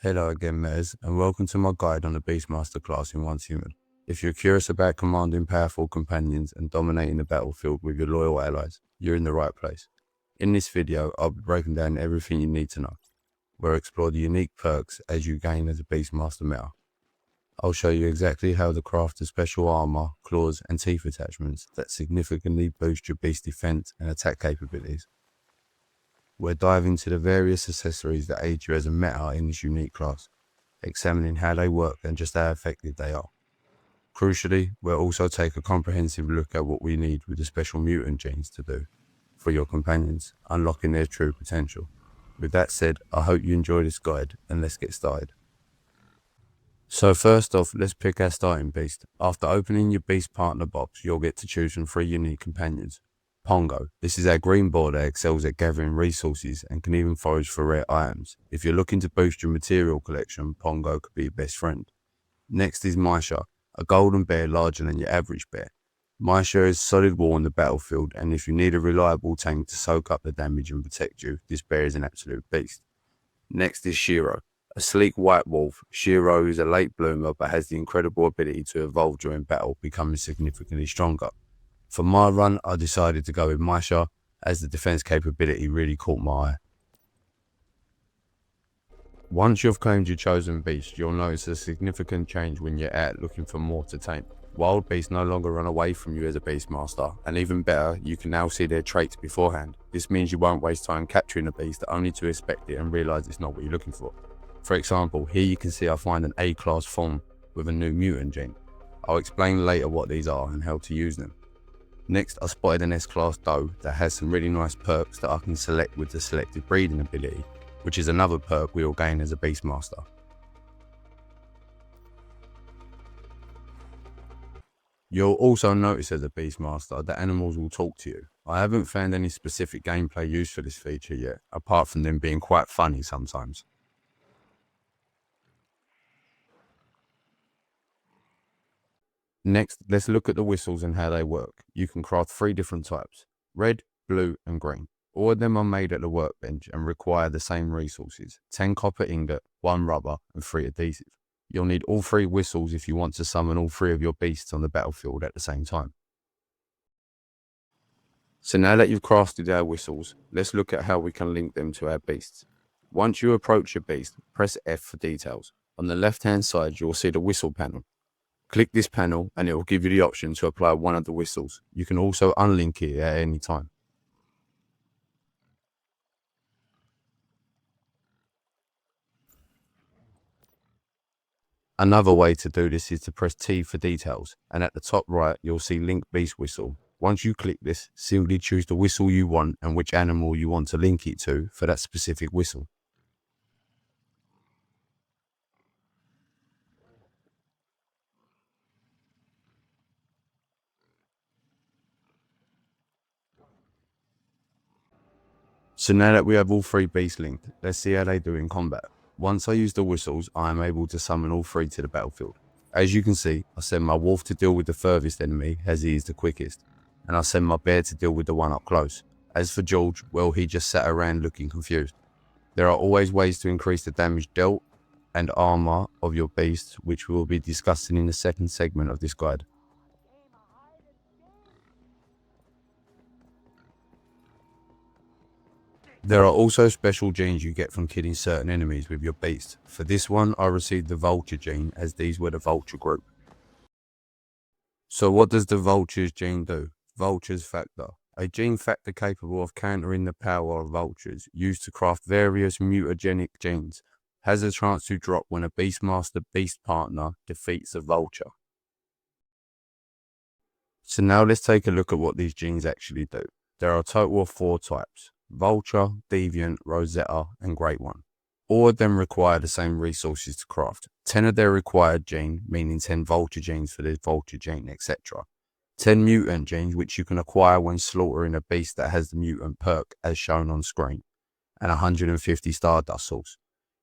Hello again, Mez, and welcome to my guide on the Beastmaster class in Once Human. If you're curious about commanding powerful companions and dominating the battlefield with your loyal allies, you're in the right place. In this video, I'll be breaking down everything you need to know. We'll explore the unique perks as you gain as a Beastmaster meta. I'll show you exactly how to craft the special armor, claws, and teeth attachments that significantly boost your beast defense and attack capabilities. We'll dive into the various accessories that aid you as a meta in this unique class, examining how they work and just how effective they are. Crucially, we'll also take a comprehensive look at what we need with the special mutant genes to do for your companions, unlocking their true potential. With that said, I hope you enjoy this guide, and let's get started. So first off, let's pick our starting beast. After opening your beast partner box, you'll get to choose from 3 unique companions. Pongo. This is our green boar that excels at gathering resources and can even forage for rare items. If you're looking to boost your material collection, Pongo could be your best friend. Next is Misha, a golden bear larger than your average bear. Misha is solid wall on the battlefield, and if you need a reliable tank to soak up the damage and protect you, this bear is an absolute beast. Next is Shiro, a sleek white wolf. Shiro is a late bloomer but has the incredible ability to evolve during battle, becoming significantly stronger. For my run, I decided to go with Misha, as the defense capability really caught my eye. Once you've claimed your chosen beast, you'll notice a significant change when you're out looking for more to tame. Wild beasts no longer run away from you as a Beastmaster, and even better, you can now see their traits beforehand. This means you won't waste time capturing a beast only to inspect it and realise it's not what you're looking for. For example, here you can see I find an A-class fawn with a new mutant gene. I'll explain later what these are and how to use them. Next, I spotted an S-class doe that has some really nice perks that I can select with the selective breeding ability, which is another perk we will gain as a Beastmaster. You'll also notice as a Beastmaster that animals will talk to you. I haven't found any specific gameplay use for this feature yet, apart from them being quite funny sometimes. Next, let's look at the whistles and how they work. You can craft 3 different types: red, blue, and green. All of them are made at the workbench and require the same resources: 10 copper ingot, 1 rubber, and 3 adhesive. You'll need all 3 whistles if you want to summon all 3 of your beasts on the battlefield at the same time. So now that you've crafted our whistles, let's look at how we can link them to our beasts. Once you approach your beast, press F for details. On the left hand side, you'll see the whistle panel. Click this panel and it will give you the option to apply one of the whistles. You can also unlink it at any time. Another way to do this is to press T for details, and at the top right you'll see Link Beast Whistle. Once you click this, simply choose the whistle you want and which animal you want to link it to for that specific whistle. So now that we have all 3 beasts linked, let's see how they do in combat. Once I use the whistles, I am able to summon all 3 to the battlefield. As you can see, I send my wolf to deal with the furthest enemy, as he is the quickest, and I send my bear to deal with the one up close. As for George, well, he just sat around looking confused. There are always ways to increase the damage dealt and armor of your beast, which we will be discussing in the second segment of this guide. There are also special genes you get from killing certain enemies with your beast. For this one, I received the Vulture gene, as these were the Vulture group. So what does the Vultures gene do? Vultures factor. A gene factor capable of countering the power of vultures, used to craft various mutagenic genes, has a chance to drop when a Beastmaster beast partner defeats a vulture. So now let's take a look at what these genes actually do. There are a total of 4 types: Vulture, Deviant, Rosetta, and Great One. All of them require the same resources to craft. 10 of their required gene, meaning 10 Vulture genes for the Vulture gene, etc. 10 mutant genes, which you can acquire when slaughtering a beast that has the mutant perk as shown on screen, and 150 Stardust souls.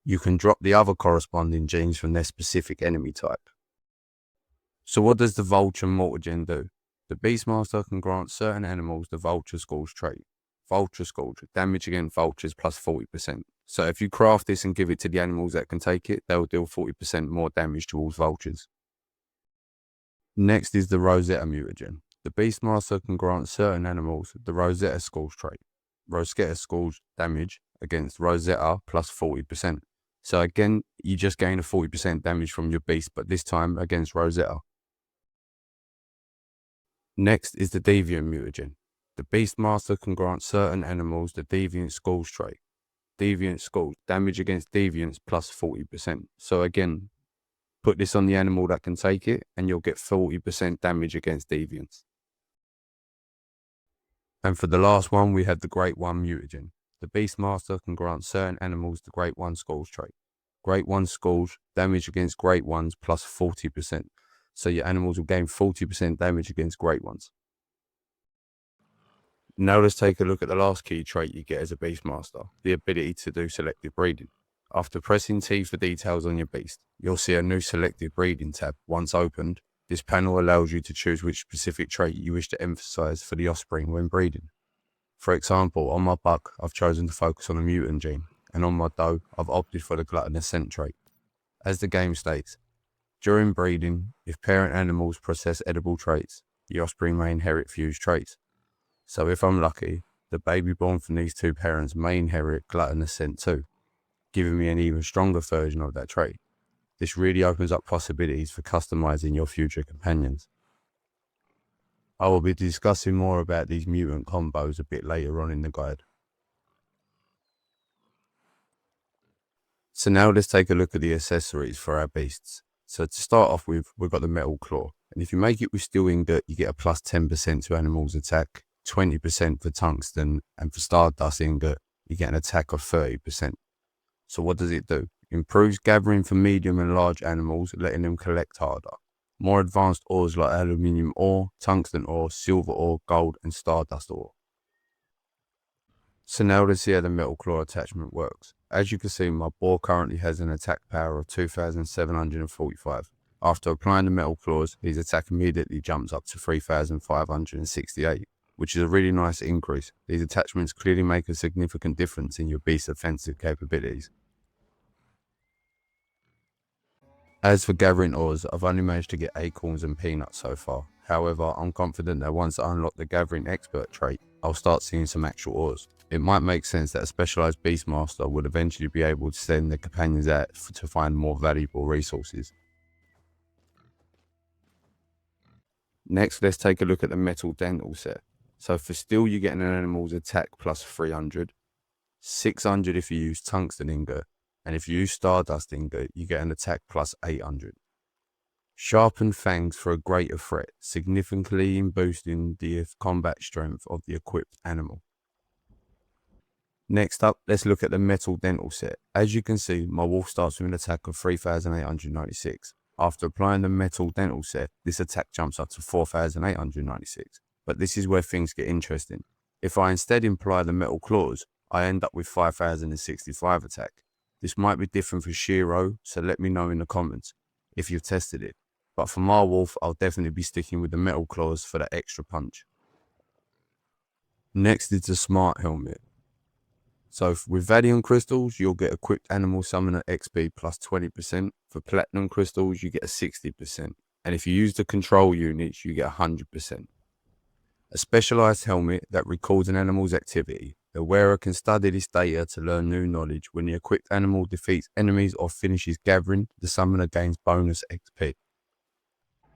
You can drop the other corresponding genes from their specific enemy type. So what does the Vulture mutagen do? The Beastmaster can grant certain animals the Vulture Schools trait. Vulture Scourge, damage against vultures plus 40%. So if you craft this and give it to the animals that can take it, they'll deal 40% more damage towards vultures. Next is the Rosetta mutagen. The Beastmaster can grant certain animals the Rosetta Scourge trait. Rosetta Scourge damage against Rosetta plus 40%. So again, you just gain a 40% damage from your beast, but this time against Rosetta. Next is the Deviant mutagen. The Beastmaster can grant certain animals the Deviant Scourge trait. Deviant Scourge, damage against Deviants plus 40%. So again, put this on the animal that can take it, and you'll get 40% damage against Deviants. And for the last one, we have the Great One mutagen. The Beastmaster can grant certain animals the Great One Scourge trait. Great One Scourge, damage against Great Ones plus 40%. So your animals will gain 40% damage against Great Ones. Now let's take a look at the last key trait you get as a Beastmaster, the ability to do selective breeding. After pressing T for details on your beast, you'll see a new selective breeding tab. Once opened, this panel allows you to choose which specific trait you wish to emphasize for the offspring when breeding. For example, on my buck, I've chosen to focus on the mutant gene, and on my doe, I've opted for the gluttonous scent trait. As the game states, during breeding, if parent animals possess edible traits, the offspring may inherit fused traits. So if I'm lucky, the baby born from these two parents may inherit gluttonous scent too, giving me an even stronger version of that trait. This really opens up possibilities for customizing your future companions. I will be discussing more about these mutant combos a bit later on in the guide. So now let's take a look at the accessories for our beasts. So to start off with, we've got the metal claw. And if you make it with steel ingot, you get a plus 10% to animals attack, 20% for tungsten, and for stardust ingot, you get an attack of 30%. So what does it do? Improves gathering for medium and large animals, letting them collect harder. More advanced ores like aluminium ore, tungsten ore, silver ore, gold, and stardust ore. So now let's see how the metal claw attachment works. As you can see, my boar currently has an attack power of 2,745. After applying the metal claws, his attack immediately jumps up to 3,568, which is a really nice increase. These attachments clearly make a significant difference in your beast's offensive capabilities. As for gathering ores, I've only managed to get acorns and peanuts so far. However, I'm confident that once I unlock the gathering expert trait, I'll start seeing some actual ores. It might make sense that a specialized Beastmaster would eventually be able to send their companions out to find more valuable resources. Next, let's take a look at the metal dental set. So for steel, you get an animal's attack plus 300, 600 if you use tungsten ingot, and if you use stardust ingot, you get an attack plus 800. Sharpened fangs for a greater threat, significantly boosting the combat strength of the equipped animal. Next up, let's look at the metal dental set. As you can see, my wolf starts with an attack of 3,896. After applying the metal dental set, this attack jumps up to 4,896. But this is where things get interesting. If I instead apply the metal claws, I end up with 5,065 attack. This might be different for Shiro, so let me know in the comments if you've tested it. But for my wolf, I'll definitely be sticking with the metal claws for that extra punch. Next is the smart helmet. So with Valium crystals, you'll get equipped animal summoner XP plus 20%. For platinum crystals, you get a 60%. And if you use the control units, you get 100%. A specialized helmet that records an animal's activity. The wearer can study this data to learn new knowledge. When the equipped animal defeats enemies or finishes gathering, the summoner gains bonus XP.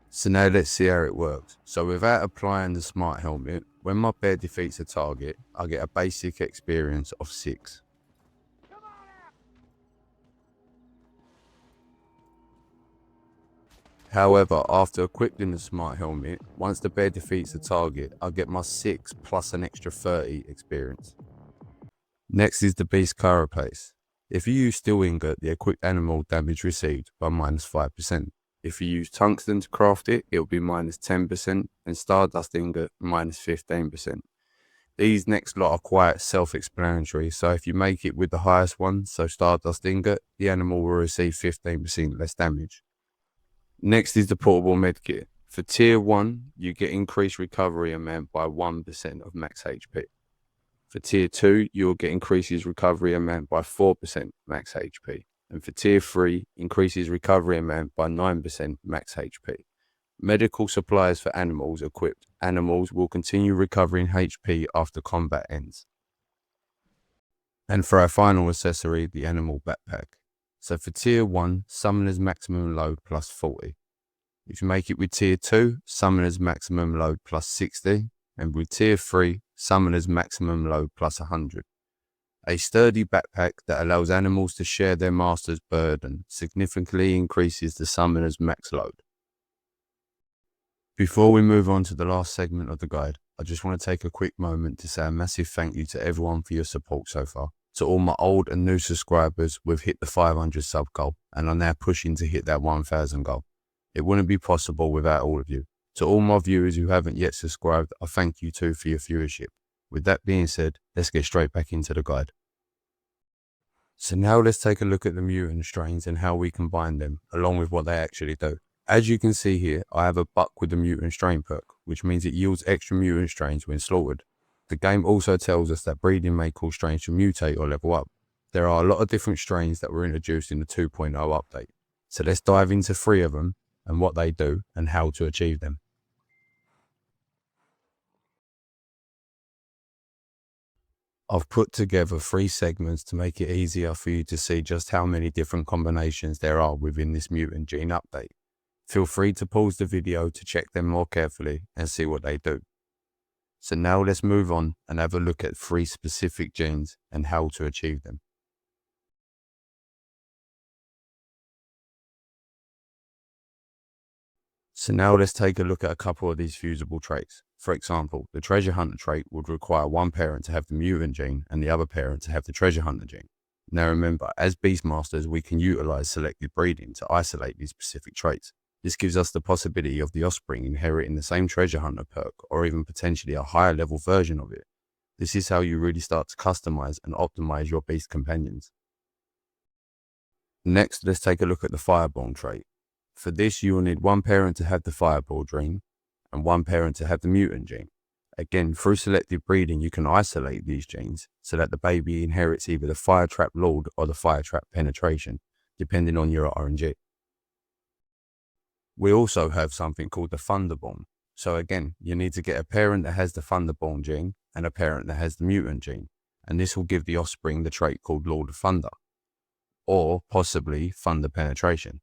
So now let's see how it works. So without applying the smart helmet, when my bear defeats a target, I get a basic experience of 6. However, after equipping the smart helmet, once the bear defeats a target, I get my 6 plus an extra 30 experience. Next is the beast carapace. If you use steel ingot, the equipped animal damage received by minus 5%. If you use tungsten to craft it, it will be minus 10%, and stardust ingot minus 15%. These next lot are quite self-explanatory, so if you make it with the highest one, so stardust ingot, the animal will receive 15% less damage. Next is the portable medkit. For tier 1, you get increased recovery amount by 1% of max HP. For tier 2, you will get increases recovery amount by 4% max HP. And for tier 3, increases recovery amount by 9% max HP. Medical supplies for animals equipped. Animals will continue recovering HP after combat ends. And for our final accessory, the animal backpack. So for tier 1, summoner's maximum load plus 40. If you make it with tier 2, summoner's maximum load plus 60. And with tier 3, summoner's maximum load plus 100. A sturdy backpack that allows animals to share their master's burden significantly increases the summoner's max load. Before we move on to the last segment of the guide, I just want to take a quick moment to say a massive thank you to everyone for your support so far. To all my old and new subscribers, we've hit the 500 sub goal and are now pushing to hit that 1000 goal. It wouldn't be possible without all of you. To all my viewers who haven't yet subscribed, I thank you too for your viewership. With that being said, let's get straight back into the guide. So now let's take a look at the mutant strains and how we combine them, along with what they actually do. As you can see here, I have a buck with the mutant strain perk, which means it yields extra mutant strains when slaughtered. The game also tells us that breeding may cause strains to mutate or level up. There are a lot of different strains that were introduced in the 2.0 update. So let's dive into 3 of them and what they do and how to achieve them. I've put together 3 segments to make it easier for you to see just how many different combinations there are within this mutant gene update. Feel free to pause the video to check them more carefully and see what they do. So now let's move on and have a look at 3 specific genes and how to achieve them. So now let's take a look at a couple of these fusible traits. For example, the treasure hunter trait would require one parent to have the mutant gene and the other parent to have the treasure hunter gene. Now remember, as Beastmasters, we can utilize selective breeding to isolate these specific traits. This gives us the possibility of the offspring inheriting the same treasure hunter perk or even potentially a higher level version of it. This is how you really start to customize and optimize your beast companions. Next, let's take a look at the fireborn trait. For this, you will need one parent to have the fireball gene and one parent to have the mutant gene. Again, through selective breeding, you can isolate these genes so that the baby inherits either the fire trap lord or the fire trap penetration, depending on your RNG. We also have something called the thunderborn. So again, you need to get a parent that has the thunderborn gene and a parent that has the mutant gene, and this will give the offspring the trait called Lord of Thunder, or possibly Thunder Penetration.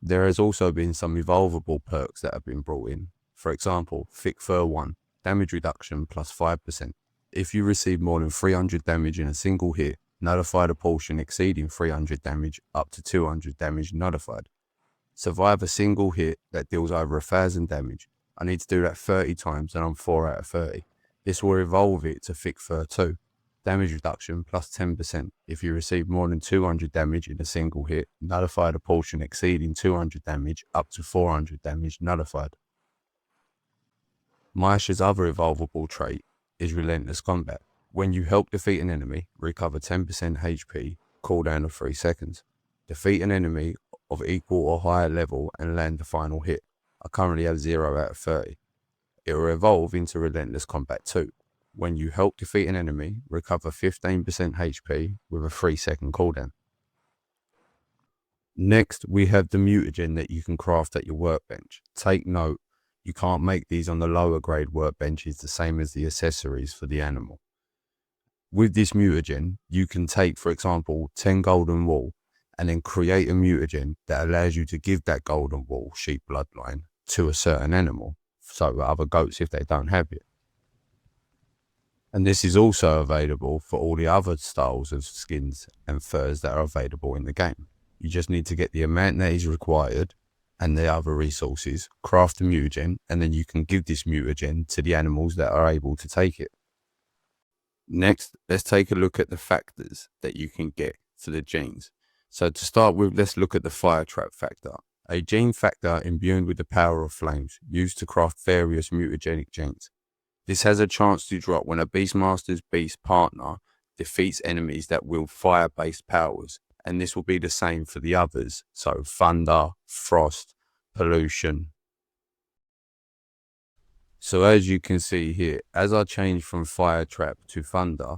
There has also been some evolvable perks that have been brought in. For example, Thick Fur 1, damage reduction plus 5%. If you receive more than 300 damage in a single hit, nullify the portion exceeding 300 damage up to 200 damage nullified. Survive a single hit that deals over 1000 damage. I need to do that 30 times and I'm 4 out of 30. This will evolve it to Thick Fur 2. Damage reduction plus 10%. If you receive more than 200 damage in a single hit, nullify the portion exceeding 200 damage up to 400 damage nullified. Maisha's other evolvable trait is Relentless Combat. When you help defeat an enemy, recover 10% HP, cooldown of 3 seconds. Defeat an enemy of equal or higher level and land the final hit. I currently have 0 out of 30. It will evolve into Relentless Combat 2. When you help defeat an enemy, recover 15% HP with a 3-second cooldown. Next, we have the mutagen that you can craft at your workbench. Take note, you can't make these on the lower grade workbenches the same as the accessories for the animal. With this mutagen, you can take, for example, 10 golden wool and then create a mutagen that allows you to give that golden wool sheep bloodline to a certain animal, so other goats if they don't have it. And this is also available for all the other styles of skins and furs that are available in the game. You just need to get the amount that is required and the other resources, craft a mutagen, and then you can give this mutagen to the animals that are able to take it. Next, let's take a look at the factors that you can get for the genes. So to start with, let's look at the fire trap factor. A gene factor imbued with the power of flames, used to craft various mutagenic genes. This has a chance to drop when a Beastmaster's beast partner defeats enemies that wield fire-based powers, and this will be the same for the others, so thunder, frost, pollution. So as you can see here, as I change from fire trap to thunder,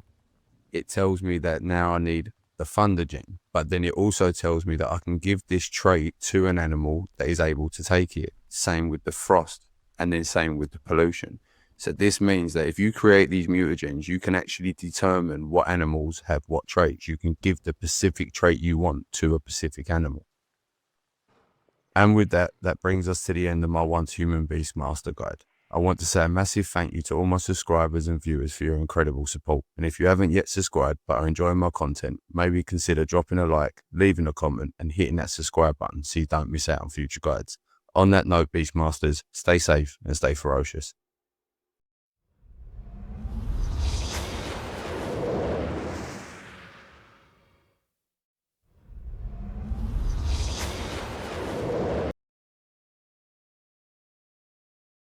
it tells me that now I need the thunder gene, but then it also tells me that I can give this trait to an animal that is able to take it. Same with the frost, and then same with the pollution. So this means that if you create these mutagens, you can actually determine what animals have what traits. You can give the specific trait you want to a specific animal. And with that, that brings us to the end of my Once Human Beastmaster guide. I want to say a massive thank you to all my subscribers and viewers for your incredible support. And if you haven't yet subscribed but are enjoying my content, maybe consider dropping a like, leaving a comment and hitting that subscribe button so you don't miss out on future guides. On that note, Beastmasters, stay safe and stay ferocious.